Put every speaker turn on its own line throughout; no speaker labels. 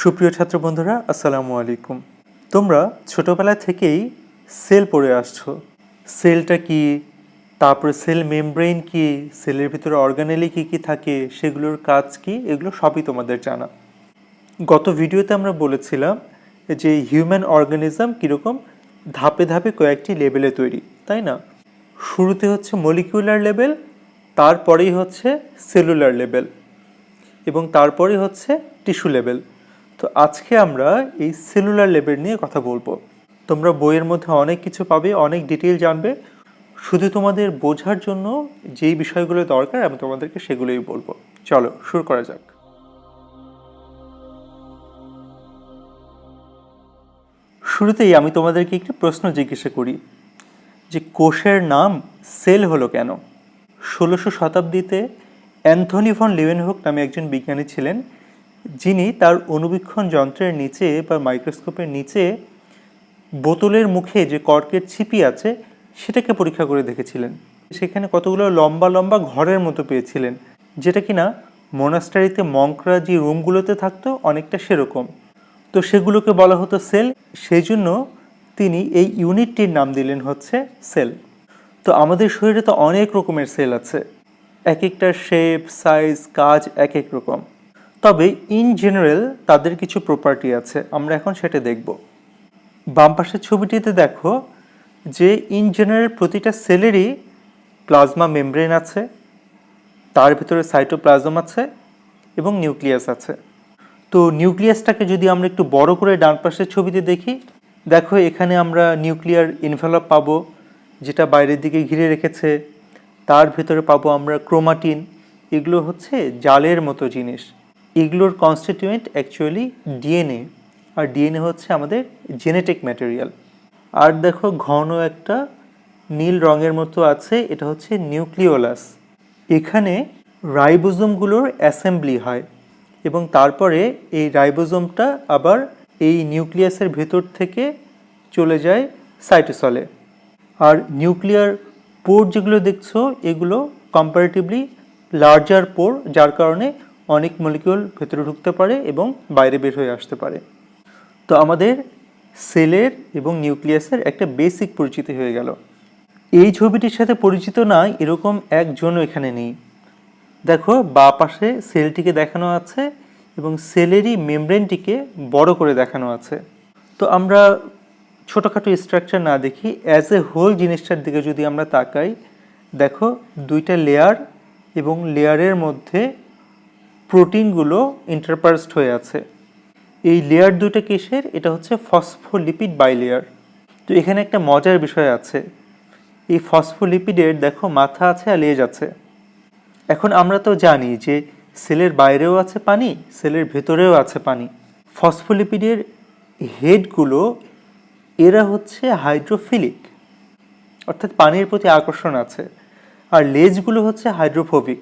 সুপ্রিয় ছাত্র বন্ধুরা, আসসালামু আলাইকুম। তোমরা ছোটবেলা থেকেই সেল পড়ে আসছো। সেলটা কি, তারপরে সেল মেমব্রেন কি, সেলের ভিতরে অর্গানেলি কি কি থাকে, সেগুলোর কাজ কি, এগুলো সবই তোমাদের জানা। গত ভিডিওতে আমরা বলেছিলাম যে হিউম্যান অর্গানিজম কীরকম ধাপে ধাপে কয়েকটি লেভেলে তৈরি, তাই না? শুরুতে হচ্ছে মলিকিউলার লেভেল, তারপরেই হচ্ছে সেলুলার লেভেল, এবং তারপরে হচ্ছে টিস্যু লেভেল। তো আজকে আমরা এই সেলুলার লেভেল নিয়ে কথা বলবো। তোমরা বইয়ের মধ্যে অনেক কিছু পাবে, অনেক ডিটেইল জানবে। শুধু তোমাদের বোঝার জন্য যেই বিষয়গুলো দরকার আমি তোমাদেরকে সেগুলোই বলবো। চলো শুরু করা যাক। শুরুতেই আমি তোমাদেরকে একটি প্রশ্ন জিজ্ঞাসা করি যে কোষের নাম সেল হলো কেন? 1600 শতাব্দীতে অ্যান্থনি ভন লিউয়েনহুক নামে একজন বিজ্ঞানী ছিলেন, যিনি তার অণুবীক্ষণ যন্ত্রের নিচে বা মাইক্রোস্কোপের নিচে বোতলের মুখে যে কর্কের ছিপি আছে সেটাকে পরীক্ষা করে দেখেছিলেন। সেখানে কতগুলো লম্বা লম্বা ঘরের মতো পেয়েছিলেন, যেটা কিনা মোনাস্টারিতে মঙ্করা যে রুমগুলোতে থাকতো অনেকটা সেরকম। তো সেগুলোকে বলা হতো সেল, সেই জন্য তিনি এই ইউনিটটির নাম দিলেন হচ্ছে সেল। তো আমাদের শরীরে তো অনেক রকমের সেল আছে, এক একটার শেপ, সাইজ, কাজ এক এক রকম। তবে ইন জেনারেল তাদের কিছু প্রপার্টি আছে, আমরা এখন সেটা দেখব। বাম পাশের ছবিটিতে দেখো যে ইন জেনারেল প্রতিটা সেলেরই প্লাজমা মেমব্রেন আছে, তার ভিতরে সাইটোপ্লাজম আছে এবং নিউক্লিয়াস আছে। তো নিউক্লিয়াসটাকে যদি আমরা একটু বড় করে ডান পাশের ছবিতে দেখি, দেখো এখানে আমরা নিউক্লিয়ার এনভেলপ পাবো, যেটা বাইরের দিকে ঘিরে রেখেছে। তার ভেতরে পাবো আমরা ক্রোমাটিন। এগুলো হচ্ছে জালের মতো জিনিস। এগুলোর কনস্টিটিউয়েন্ট অ্যাকচুয়ালি ডিএনএ, আর ডিএনএ হচ্ছে আমাদের জেনেটিক ম্যাটেরিয়াল। আর দেখো ঘন একটা নীল রঙের মতো আছে, এটা হচ্ছে নিউক্লিওলাস। এখানে রাইবোজোমগুলোর অ্যাসেম্বলি হয় এবং তারপরে এই রাইবোজোমটা আবার এই নিউক্লিয়াসের ভেতর থেকে চলে যায় সাইটোসলে। আর নিউক্লিয়ার পোর যেগুলো দেখছো এগুলো কম্পারেটিভলি লার্জার পোর, যার কারণে অনেক মলিকিউল ভেতরে ঢুকতে পারে এবং বাইরে বের হয়ে আসতে পারে। তো আমাদের সেলের এবং নিউক্লিয়াসের একটা বেসিক পরিচিতি হয়ে গেল। এই ছবিটির সাথে পরিচিত না এরকম একজনও এখানে নেই। দেখো বাঁ পাশে সেলটিকে দেখানো আছে এবং সেলেরই মেমব্রেনটিকে বড় করে দেখানো আছে। তো আমরা ছোটোখাটো স্ট্রাকচার না দেখি, অ্যাজ এ হোল জিনিসটার দিকে যদি আমরা তাকাই, দেখো দুইটা লেয়ার এবং লেয়ারের মধ্যে প্রোটিনগুলো ইন্টারপার্সড হয়ে আছে। এই লেয়ার দুটো কিসের? এটা হচ্ছে ফসফোলিপিড বাইলেয়ার। তো এখানে একটা মজার বিষয় আছে, এই ফসফোলিপিডের দেখো মাথা আছে আর লেজ আছে। এখন আমরা তো জানি যে সেলের বাইরেও আছে পানি, সেলের ভেতরেও আছে পানি। ফসফোলিপিডের হেডগুলো এরা হচ্ছে হাইড্রোফিলিক, অর্থাৎ পানির প্রতি আকর্ষণ আছে, আর লেজগুলো হচ্ছে হাইড্রোফোবিক।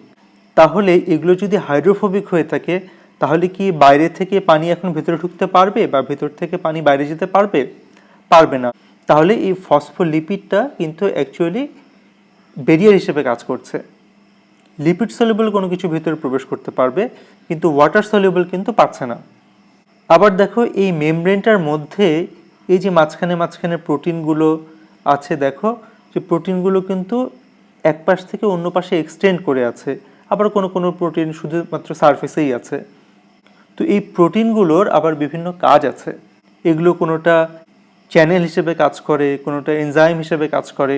তাহলে এগুলো যদি হাইড্রোফোবিক হয়ে থাকে, তাহলে কি বাইরে থেকে পানি এখন ভেতরে ঢুকতে পারবে বা ভেতর থেকে পানি বাইরে যেতে পারবে? পারবে না। তাহলে এই ফসফোলিপিডটা কিন্তু অ্যাকচুয়ালি ব্যারিয়ার হিসেবে কাজ করছে। লিপিড সলিউবল কোনো কিছু ভেতরে প্রবেশ করতে পারবে, কিন্তু ওয়াটার সলিউবল কিন্তু পাচ্ছে না। আবার দেখো এই মেমব্রেনটার মধ্যে এই যে মাঝখানে মাঝখানে প্রোটিনগুলো আছে, দেখো যে প্রোটিনগুলো কিন্তু এক পাশ থেকে অন্য পাশে এক্সটেন্ড করে আছে, আবার কোনো কোনো প্রোটিন শুধুমাত্র সারফেসেই আছে। তো এই প্রোটিনগুলোর আবার বিভিন্ন কাজ আছে। এগুলো কোনোটা চ্যানেল হিসেবে কাজ করে, কোনোটা এনজাইম হিসেবে কাজ করে,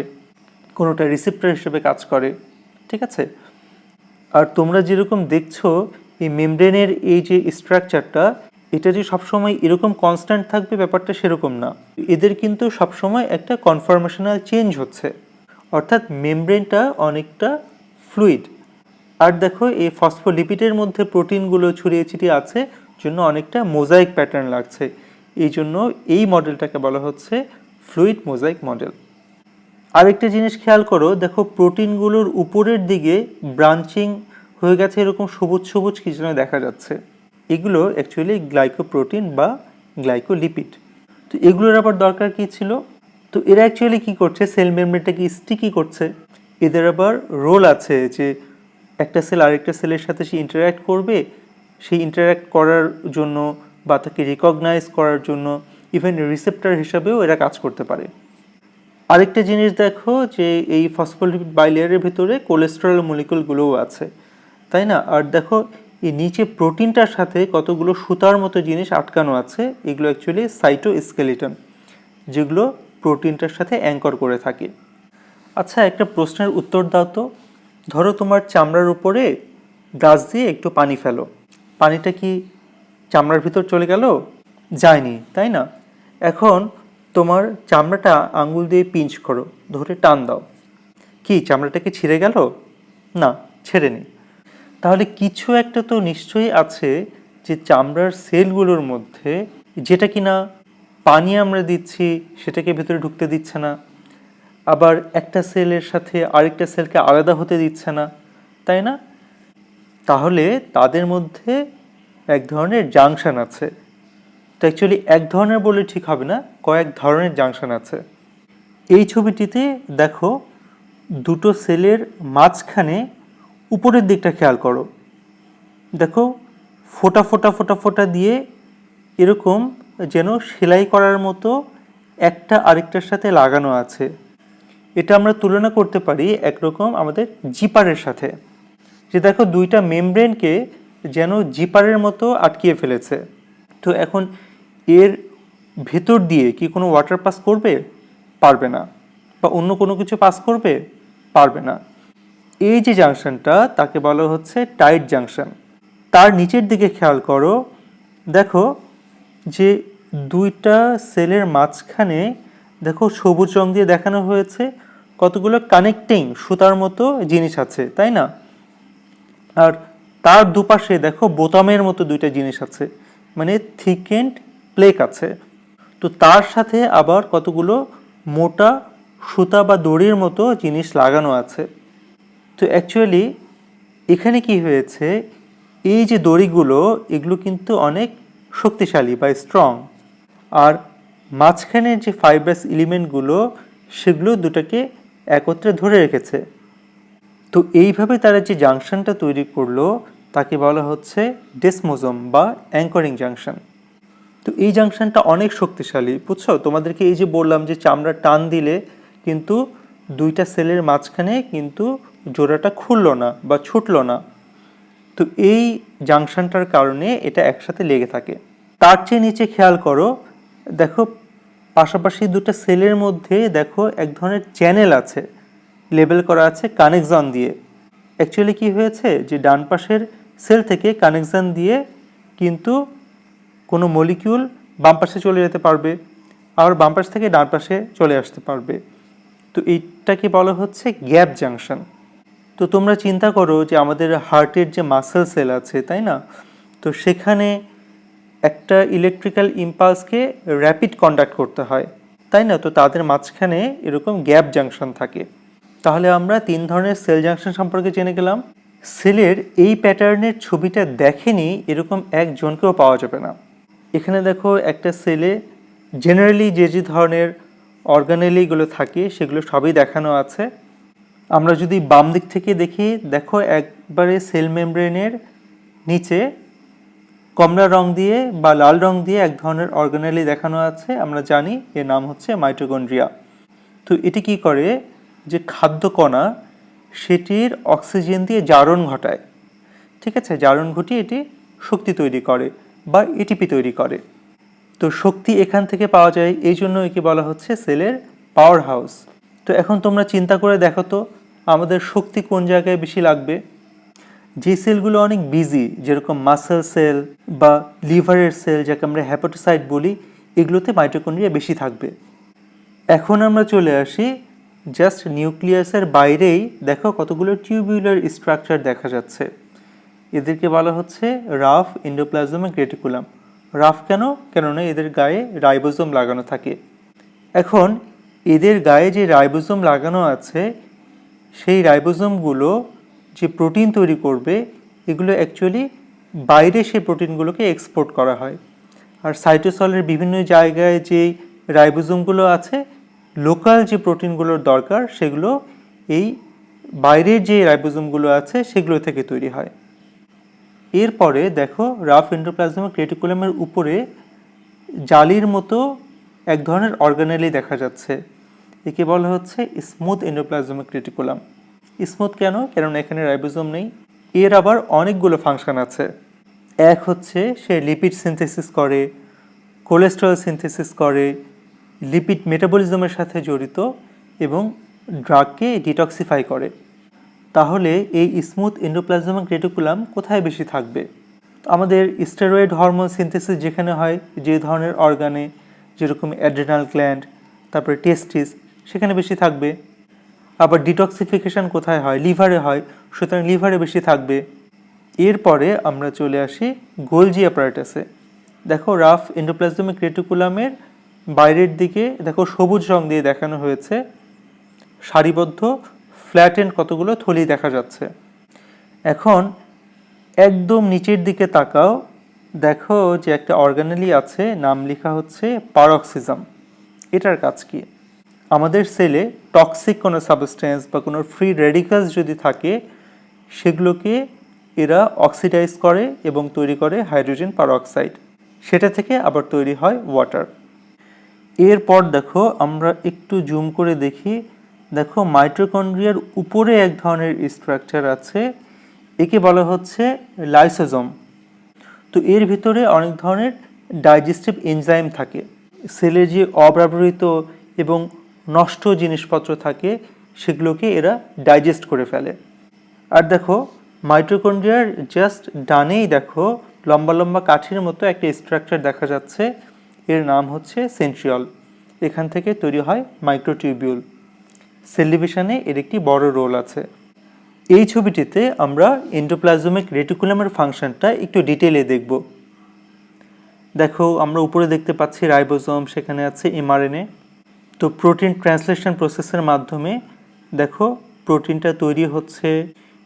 কোনোটা রিসেপ্টর হিসেবে কাজ করে, ঠিক আছে? আর তোমরা যেরকম দেখছো এই মেমব্রেনের এই যে স্ট্রাকচারটা, এটা যে সবসময় এরকম কনস্ট্যান্ট থাকবে ব্যাপারটা সেরকম না। এদের কিন্তু সবসময় একটা কনফরমেশনাল চেঞ্জ হচ্ছে, অর্থাৎ মেমব্রেনটা অনেকটা ফ্লুইড। আর দেখো এই ফসফোলিপিডের মধ্যে প্রোটিনগুলো ছড়িয়ে ছিটিয়ে আছে জন্য অনেকটা মোজাইক প্যাটার্ন লাগছে। এই জন্য এই মডেলটাকে বলা হচ্ছে ফ্লুইড মোজাইক মডেল। আরেকটা জিনিস খেয়াল করো, দেখো প্রোটিনগুলোর উপরের দিকে ব্রাঞ্চিং হয়ে গেছে, এরকম সবুজ সবুজ কিছু যেন দেখা যাচ্ছে। এগুলো অ্যাকচুয়ালি গ্লাইকোপ্রোটিন বা গ্লাইকোলিপিড। তো এগুলোর আবার দরকার কী ছিল? তো এরা অ্যাকচুয়ালি কী করছে? সেল মেমব্রেনটাকে স্টিকি করছে। এদের আবার রোল আছে যে একটা সেল আরেকটা সেলের সাথে সে ইন্টারঅ্যাক্ট করবে, সেই ইন্টারঅ্যাক্ট করার জন্য বা তাকে রিকগনাইজ করার জন্য, ইভেন রিসেপ্টর হিসাবেও এরা কাজ করতে পারে। আরেকটা জিনিস দেখো যে এই ফসফোলিপিড বাইলেয়ারের ভেতরে কোলেস্টেরল মলিকুলগুলোও আছে, তাই না? আর দেখো এই নিচে প্রোটিনটার সাথে কতগুলো সুতার মতো জিনিস আটকানো আছে, এগুলো অ্যাকচুয়ালি সাইটোস্কেলিটন, যেগুলো প্রোটিনটার সাথে অ্যাঙ্কর করে থাকে। আচ্ছা, একটা প্রশ্নের উত্তর দাও তো। ধরো তোমার চামড়ার উপরে ব্রাশ দিয়ে একটু পানি ফেলো, পানিটা কি চামড়ার ভিতর চলে গেল? যায়নি, তাই না? এখন তোমার চামড়াটা আঙুল দিয়ে পিঞ্চ করো, ধরে টান দাও, কি চামড়াটা কি ছিঁড়ে গেল? না, ছেড়েনি। তাহলে কিছু একটা তো নিশ্চয়ই আছে যে চামড়ার সেলগুলোর মধ্যে, যেটা কিনা পানি আমরা দিচ্ছি সেটাকে ভেতরে ঢুকতে দিচ্ছে না, আবার একটা সেলের সাথে আরেকটা সেলকে আলাদা হতে দিচ্ছে না, তাই না? তাহলে তাদের মধ্যে এক ধরনের জাংশন আছে। তো অ্যাকচুয়ালি এক ধরনের বলে ঠিক হবে না, কয়েক ধরনের জাংশন আছে। এই ছবিটিতে দেখো দুটো সেলের মাঝখানে উপরের দিকটা খেয়াল করো, দেখো ফোঁটা ফোঁটা ফোঁটা ফোঁটা দিয়ে এরকম যেন সেলাই করার মতো একটা আরেকটার সাথে লাগানো আছে। এটা আমরা তুলনা করতে পারি একরকম আমাদের জিপারের সাথে, যে দেখো দুইটা মেমব্রেনকে যেন জিপারের মতো আটকিয়ে ফেলেছে। তো এখন এর ভেতর দিয়ে কি কোনো ওয়াটার পাস করবে? পারবে না। বা অন্য কোনো কিছু পাস করবে? পারবে না। এই যে জাংশনটা, তাকে বলা হচ্ছে টাইট জাংশন। তার নিচের দিকে খেয়াল করো, দেখো যে দুইটা সেলের মাঝখানে দেখো সবুজ রং দিয়ে দেখানো হয়েছে কতগুলো কানেক্টিং সুতার মতো জিনিস আছে, তাই না? আর তার দুপাশে দেখো বোতামের মতো দুইটা জিনিস আছে, মানে থিকেন্ড প্লেক আছে। তো তার সাথে আবার কতগুলো মোটা সুতা বা দড়ির মতো জিনিস লাগানো আছে। তো অ্যাকচুয়ালি এখানে কি হয়েছে, এই যে দড়িগুলো এগুলো কিন্তু অনেক শক্তিশালী বা স্ট্রং, আর মাঝখানের যে ফাইব্রাস এলিমেন্টগুলো সেগুলো দুটাকে একত্রে ধরে রেখেছে। তো এইভাবে তারা যে জাংশনটা তৈরি করলো তাকে বলা হচ্ছে ডেসমোজোম বা অ্যাঙ্করিং জাংশন। তো এই জাংশনটা অনেক শক্তিশালী, বুঝছো? তোমাদেরকে এই যে বললাম যে চামড়া টান দিলে কিন্তু দুইটা সেলের মাঝখানে কিন্তু জোড়াটা খুললো না বা ছুটলো না। তো এই জাংশনটার কারণে এটা একসাথে লেগে থাকে। তার চেয়ে নিচে খেয়াল করো, দেখো পাশাপাশি দুটো সেলের মধ্যে দেখো এক ধরনের চ্যানেল আছে, লেবেল করা আছে কানেকশন দিয়ে। অ্যাকচুয়ালি কি হয়েছে যে ডান পাশের সেল থেকে কানেকশন দিয়ে কিন্তু কোনো মলিকিউল বাম পাশে চলে যেতে পারবে, আবার বাম পাশ থেকে ডান পাশে চলে আসতে পারবে। তো এইটাকে বলা হচ্ছে গ্যাপ জাংশন। তো তোমরা চিন্তা করো যে আমাদের হার্টের যে মাসেল সেল আছে, তাই না? তো সেখানে একটা ইলেকট্রিক্যাল ইম্পালসকে র্যাপিড কন্ডাক্ট করতে হয়, তাই না? তো তাদের মাঝখানে এরকম গ্যাপ জাংশন থাকে। তাহলে আমরা তিন ধরনের সেল জাংশন সম্পর্কে জেনে গেলাম। সেলের এই প্যাটার্নের ছবিটা দেখেনি এরকম একজনকেও পাওয়া যাবে না। এখানে দেখো একটা সেলে জেনারেলি যে যে ধরনের অর্গানেলিগুলো থাকে সেগুলো সবই দেখানো আছে। আমরা যদি বাম দিক থেকে দেখি, দেখো একবারে সেল মেমব্রেনের নিচে কমলা রং দিয়ে বা লাল রং দিয়ে এক ধরনের অর্গানেলি দেখানো আছে, আমরা জানি এর নাম হচ্ছে মাইটোকন্ড্রিয়া। তো এটি কি করে, যে খাদ্যকণা সেটির অক্সিজেন দিয়ে জারণ ঘটায়, ঠিক আছে? জারণ ঘটিয়ে এটি শক্তি তৈরি করে বা এটিপি তৈরি করে। তো শক্তি এখান থেকে পাওয়া যায়, এই জন্য একে বলা হচ্ছে সেলের পাওয়ার হাউস। তো এখন তোমরা চিন্তা করে দেখো তো আমাদের শক্তি কোন জায়গায় বেশি লাগবে। যে সেলগুলো অনেক বিজি, যেরকম মাসেল সেল বা লিভারের সেল, যাকে আমরা হ্যাপাটোসাইট বলি, এগুলোতে মাইটোকন্ড্রিয়া বেশি থাকবে। এখন আমরা চলে আসি জাস্ট নিউক্লিয়াসের বাইরেই, দেখো কতগুলো টিউবুলার স্ট্রাকচার দেখা যাচ্ছে। এদেরকে বলা হচ্ছে রাফ এন্ডোপ্লাজমিক রেটিকুলাম। রাফ কেন? কেননা এদের গায়ে রাইবোজোম লাগানো থাকে। এখন এদের গায়ে যে রাইবোজোম লাগানো আছে, সেই রাইবোজোমগুলো যে প্রোটিন তৈরি করবে, এগুলো অ্যাকচুয়ালি বাইরে সেই প্রোটিনগুলোকে এক্সপোর্ট করা হয়। আর সাইটোসলের বিভিন্ন জায়গায় যে রাইবোজোমগুলো আছে, লোকাল যে প্রোটিনগুলোর দরকার সেগুলো এই বাইরের যে রাইবোজোমগুলো আছে সেগুলো থেকে তৈরি হয়। এরপরে দেখো রাফ এন্ডোপ্লাজমিক রেটিকুলামের উপরে জালির মতো এক ধরনের অর্গানেলি দেখা যাচ্ছে, একে বলা হচ্ছে স্মুথ এন্ডোপ্লাজমিক রেটিকুলাম। স্মুথ কেন? কারণ এখানে রাইবোজোম নেই। এর আবার অনেকগুলো ফাংশন আছে। এক হচ্ছে সে লিপিড সিনথেসিস করে, কোলেস্টেরল সিনথেসিস করে, লিপিড মেটাবলিজমের সাথে জড়িত এবং ড্রাগকে ডিটক্সিফাই করে। তাহলে এই স্মুথ এন্ডোপ্লাজমিক রেটিকুলাম কোথায় বেশি থাকবে? আমাদের স্টেরয়েড হরমোন সিনথেসিস যেখানে হয়, যে ধরনের অর্গানে, যেরকম অ্যাড্রিনাল গ্ল্যান্ড, তারপরে টেস্টিস, সেখানে বেশি থাকবে। আবার ডিটক্সিফিকেশন কোথায় হয়? লিভারে হয়, সুতরাং লিভারে বেশি থাকবে। এরপরে আমরা চলে আসি গোলজি অ্যাপারেটাসে। দেখো রাফ এন্ডোপ্লাজমিক রেটিকুলামের বাইরের দিকে দেখো সবুজ রং দিয়ে দেখানো হয়েছে, সারিবদ্ধ ফ্ল্যাটেন্ড কতগুলো থলি দেখা যাচ্ছে। এখন একদম নিচের দিকে তাকাও, দেখো যে একটা অর্গানেলি আছে, নাম লেখা হচ্ছে পারক্সিজম। এটার কাজ কি? আমাদের সেলে টক্সিক কোনো সাবস্টেন্স বা কোনো ফ্রি রেডিকালস যদি থাকে, সেগুলোকে এরা অক্সিডাইজ করে এবং তৈরি করে হাইড্রোজেন পারঅক্সাইড, সেটা থেকে আবার তৈরি হয় ওয়াটার। এরপর দেখো আমরা একটু জুম করে দেখি, দেখো মাইটোকন্ড্রিয়ার উপরে এক ধরনের স্ট্রাকচার আছে, একে বলা হচ্ছে লাইসোজোম। তো এর ভিতরে অনেক ধরনের ডাইজেস্টিভ এনজাইম থাকে, সেলের যে অব্যবহৃত এবং নষ্ট জিনিসপত্র থাকে সেগুলোকে এরা ডাইজেস্ট করে ফেলে। আর দেখো মাইটোকন্ড্রিয়ার জাস্ট ডানেই দেখো লম্বা লম্বা কাঠির মতো একটা স্ট্রাকচার দেখা যাচ্ছে, এর নাম হচ্ছে সেন্ট্রিওল। এখান থেকে তৈরি হয় মাইক্রোটিউবিউল। সেল ডিভিশনে এর একটি বড় রোল আছে। এই ছবিটিতে আমরা এন্ডোপ্লাজমিক রেটিকুলামের ফাংশনটা একটু ডিটেইলে দেখব। দেখো আমরা উপরে দেখতে পাচ্ছি রাইবোজোম, সেখানে আছে এমআরএনএ। তো প্রোটিন ট্রান্সলেশন প্রসেসের মাধ্যমে দেখো প্রোটিনটা তৈরি হচ্ছে,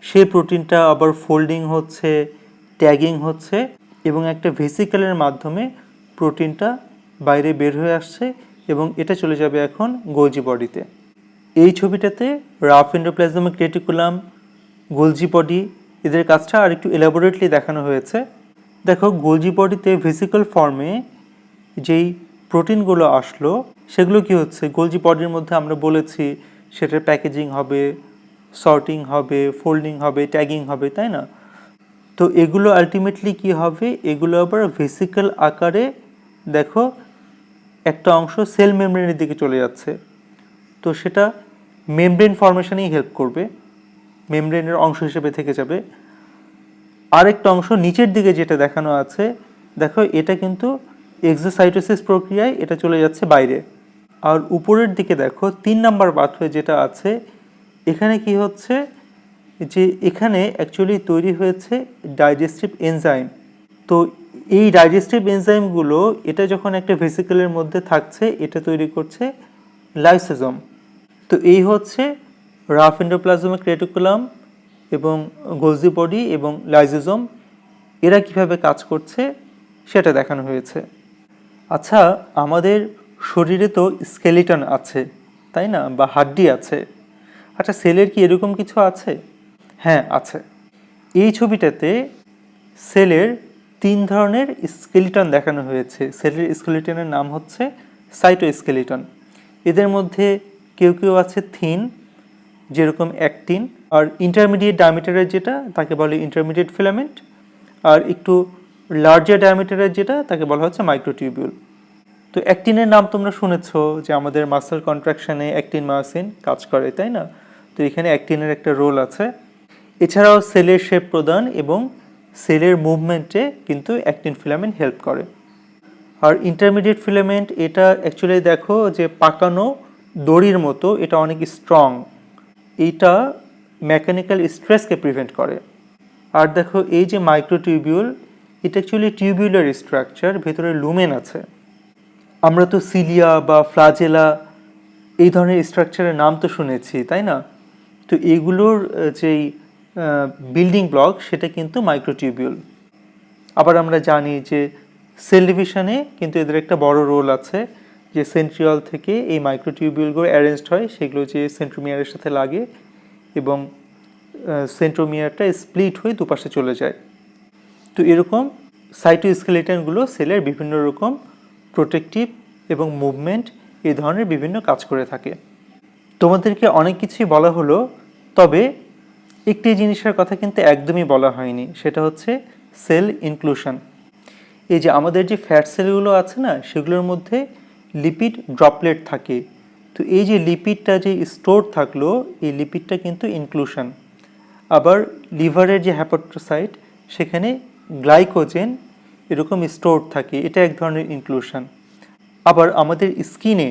সেই প্রোটিনটা আবার ফোল্ডিং হচ্ছে, ট্যাগিং হচ্ছে এবং একটা ভেসিকেলের মাধ্যমে প্রোটিনটা বাইরে বের হয়ে আসছে এবং এটা চলে যাবে এখন গোলজি বডিতে। এই ছবিটাতে rough endoplasmic reticulum, Golgi body, এদের কাজটা আর একটু এলাবোরেটলি দেখানো হয়েছে। দেখো গোলজি বডিতে ভেসিকল ফর্মে যেই প্রোটিনগুলো আসলো সেগুলো কি হচ্ছে, গোলজি বডির মধ্যে আমরা বলেছি সেটার প্যাকেজিং হবে, সর্টিং হবে, ফোল্ডিং হবে, ট্যাগিং হবে, তাই না? তো এগুলো আলটিমেটলি কি হবে, এগুলো আবার ভেসিকল আকারে দেখো একটা অংশ সেল মেমব্রেনের দিকে চলে যাচ্ছে। তো সেটা মেমব্রেন ফর্মেশনেই হেল্প করবে, মেমব্রেনের অংশ হিসেবে থেকে যাবে। আরেকটা অংশ নিচের দিকে যেটা দেখানো আছে, দেখো এটা কিন্তু এক্সোসাইটোসিস প্রক্রিয়ায় এটা চলে যাচ্ছে বাইরে। আর উপরের দিকে দেখো 3 নাম্বার পাথওয়ে যেটা আছে, এখানে কি হচ্ছে যে এখানে অ্যাকচুয়ালি তৈরি হয়েছে ডাইজেস্টিভ এনজাইম। তো এই ডাইজেস্টিভ এনজাইমগুলো এটা যখন একটা ভেসিকেলের মধ্যে থাকছে, এটা তৈরি করছে লাইসোজোম। তো এই হচ্ছে রাফ এন্ডোপ্লাজমিক রেটিকুলাম এবং গোলজি বডি এবং লাইসোজোম, এরা কিভাবে কাজ করছে সেটা দেখানো হয়েছে। আচ্ছা, আমাদের শরীরে তো স্কেলিটন আছে, তাই না, বা হাড্ডি আছে। আচ্ছা, সেলের কি এরকম কিছু আছে? হ্যাঁ, আছে। এই ছবিটাতে সেলের 3 ধরনের স্কেলিটন দেখানো হয়েছে। সেলের স্কেলিটনের নাম হচ্ছে সাইটোস্কেলিটন। এদের মধ্যে কেউ কেউ আছে থিন, যেরকম অ্যাক্টিন, আর ইন্টারমিডিয়েট ডায়ামিটারের যেটা তাকে বলে ইন্টারমিডিয়েট ফিলামেন্ট, আর একটু লার্জার ডায়ামিটারের যেটা তাকে বলা হচ্ছে মাইক্রোটিউবিউল। তো অ্যাক্টিনের নাম তোমরা শুনেছো যে আমাদের মাসল কন্ট্রাকশনে অ্যাক্টিন মায়োসিন কাজ করে, তাই না? তো এখানে অ্যাক্টিনের একটা রোল আছে। এছাড়াও সেলের শেপ প্রদান এবং সেলের মুভমেন্টে কিন্তু অ্যাক্টিন ফিলামেন্ট হেল্প করে। আর ইন্টারমিডিয়েট ফিলামেন্ট এটা অ্যাকচুয়ালি দেখো যে পাকানো দড়ির মতো, এটা অনেক স্ট্রং, এইটা মেকানিক্যাল স্ট্রেসকে প্রিভেন্ট করে। আর দেখো এই যে মাইক্রোটিউবিউল, এটা অ্যাকচুয়ালি টিউবিউলার স্ট্রাকচার, ভেতরে লুমেন আছে। আমরা তো সিলিয়া বা ফ্লাজেলা এই ধরনের স্ট্রাকচারের নাম তো শুনেছি, তাই না? তো এইগুলোর যেই বিল্ডিং ব্লক সেটা কিন্তু মাইক্রোটিউবিউল। আবার আমরা জানি যে সেল ডিভিশনে কিন্তু এদের একটা বড় রোল আছে, যে সেন্ট্রিওল থেকে এই মাইক্রোটিউবিউলগুলো অ্যারেঞ্জড হয়, সেগুলো যে সেন্ট্রোমিয়ারের সাথে লাগে এবং সেন্ট্রোমিয়ারটা স্প্লিট হয়ে দুপাশে চলে যায়। তো এরকম সাইটোস্কেলেটনগুলো সেলের বিভিন্ন রকম প্রোটেক্টিভ এবং মুভমেন্ট এই ধরনের বিভিন্ন কাজ করে থাকে। তোমাদেরকে অনেক কিছুই বলা হলো, তবে একটি জিনিসের কথা কিন্তু একদমই বলা হয়নি, সেটা হচ্ছে সেল ইনক্লুশন। এই যে আমাদের যে ফ্যাট সেলগুলো আছে না, সেগুলোর মধ্যে লিপিড ড্রপলেট থাকে। তো এই যে লিপিডটা যে স্টোর থাকলো, এই লিপিডটা কিন্তু ইনক্লুশন। আবার লিভারের যে হ্যাপাটোসাইট, সেখানে গ্লাইকোজেন এরকম স্টোর থাকে, এটা এক ধরনের ইনক্লুশন। আবার আমাদের স্কিনে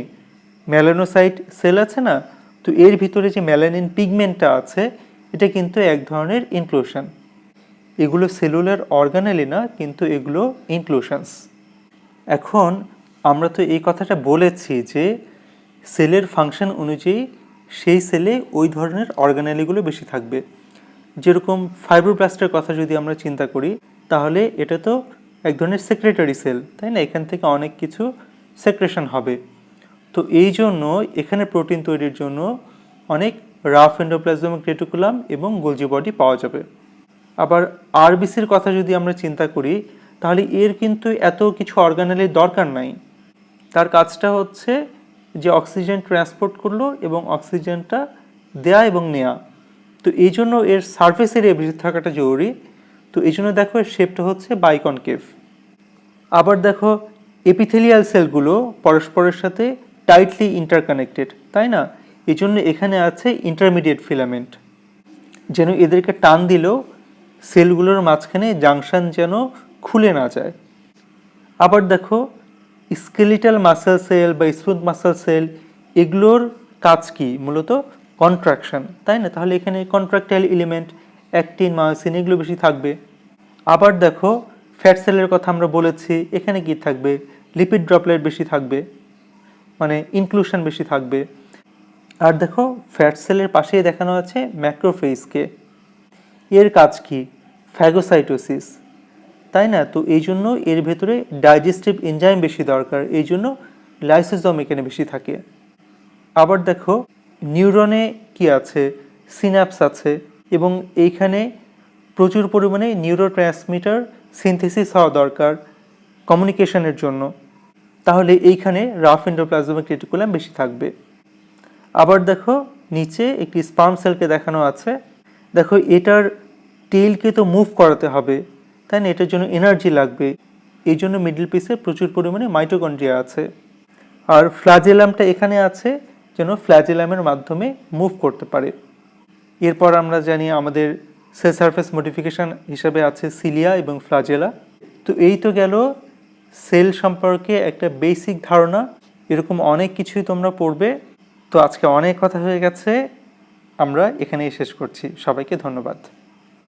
মেলানোসাইট সেল আছে না, তো এর ভিতরে যে মেলানিন পিগমেন্টটা আছে, এটা কিন্তু এক ধরনের ইনক্লুশন। এগুলো সেলুলার অর্গানেলি না, কিন্তু এগুলো ইনক্লুশনস। এখন আমরা তো এই কথাটা বলেছি যে সেলের ফাংশন অনুযায়ী সেই সেলে ওই ধরনের অর্গানেলিগুলো বেশি থাকবে। যেরকম ফাইব্রোব্লাস্টের কথা যদি আমরা চিন্তা করি, তাহলে এটা তো এক ধরনের সেক্রেটারি সেল, তাই না? এখান থেকে অনেক কিছু সেক্রেশন হবে। তো এই জন্য এখানে প্রোটিন তৈরির জন্য অনেক রাফ এন্ডোপ্লাজমিক রেটিকুলাম এবং গোলজি বডি পাওয়া যাবে। আবার আরবিসির কথা যদি আমরা চিন্তা করি, তাহলে এর কিন্তু এত কিছু অর্গানেলের দরকার নাই। তার কাজটা হচ্ছে যে অক্সিজেন ট্রান্সপোর্ট করলো এবং অক্সিজেনটা দেয়া এবং নেয়া। তো এই জন্য এর সারফেস এরিয়া বেশি থাকাটা জরুরি। তো এই জন্য দেখো এর শেপটা হচ্ছে বাইকনকেভ। আবার দেখো এপিথেলিয়াল সেলগুলো পরস্পরের সাথে টাইটলি ইন্টারকানেক্টেড, তাই না? এই জন্য এখানে আছে ইন্টারমিডিয়েট ফিলামেন্ট, যেন এদেরকে টান দিলেও সেলগুলোর মাঝখানে জাংশন যেন খুলে না যায়। আবার দেখো স্কেলিটাল মাসেল সেল বা স্মুথ মাসেল সেল, এগুলোর কাজ কি? মূলত কন্ট্রাকশন, তাই না? তাহলে এখানে কন্ট্রাক্টাইল এলিমেন্ট, অ্যাক্টিন, মায়োসিন এগুলো বেশি থাকবে। আবার দেখো ফ্যাট সেলের কথা আমরা বলেছি, এখানে কি থাকবে? লিপিড ড্রপলেট বেশি থাকবে, মানে ইনক্লুশন বেশি থাকবে। আর দেখো ফ্যাট সেলের পাশেই দেখানো আছে ম্যাক্রোফেজকে। এর কাজ কি? ফ্যাগোসাইটোসিস, তাই না? তো এই জন্য এর ভেতরে ডাইজেস্টিভ এনজাইম বেশি দরকার, এই জন্য লাইসোজোম এখানে বেশি থাকে। আবার দেখো নিউরনে কি আছে? সিনাপস আছে, এবং এইখানে প্রচুর পরিমাণে নিউরোট্রান্সমিটার সিনথেসিস হওয়া দরকার কমিউনিকেশনের জন্য। তাহলে এইখানে রাফ এন্ডোপ্লাজমিক রেটিকুলাম বেশি থাকবে। আবার দেখো নিচে একটি স্পার্ম সেলকে দেখানো আছে। দেখো এটার টেইলকে তো মুভ করাতে হবে, তাই না? এটার জন্য এনার্জি লাগবে, এই জন্য মিডল পিসে প্রচুর পরিমাণে মাইটোকন্ড্রিয়া আছে। আর ফ্ল্যাজেলামটা এখানে আছে যেন ফ্ল্যাজেলামের মাধ্যমে মুভ করতে পারে। এরপর আমরা জানি আমাদের সেল সারফেস মডিফিকেশন হিসাবে আছে সিলিয়া এবং ফ্ল্যাজেলা। তো এই তো গেল সেল সম্পর্কে একটা বেসিক ধারণা। এরকম অনেক কিছুই তোমরা পড়বে। তো আজকে অনেক কথা হয়ে গেছে, আমরা এখানেই শেষ করছি। সবাইকে ধন্যবাদ।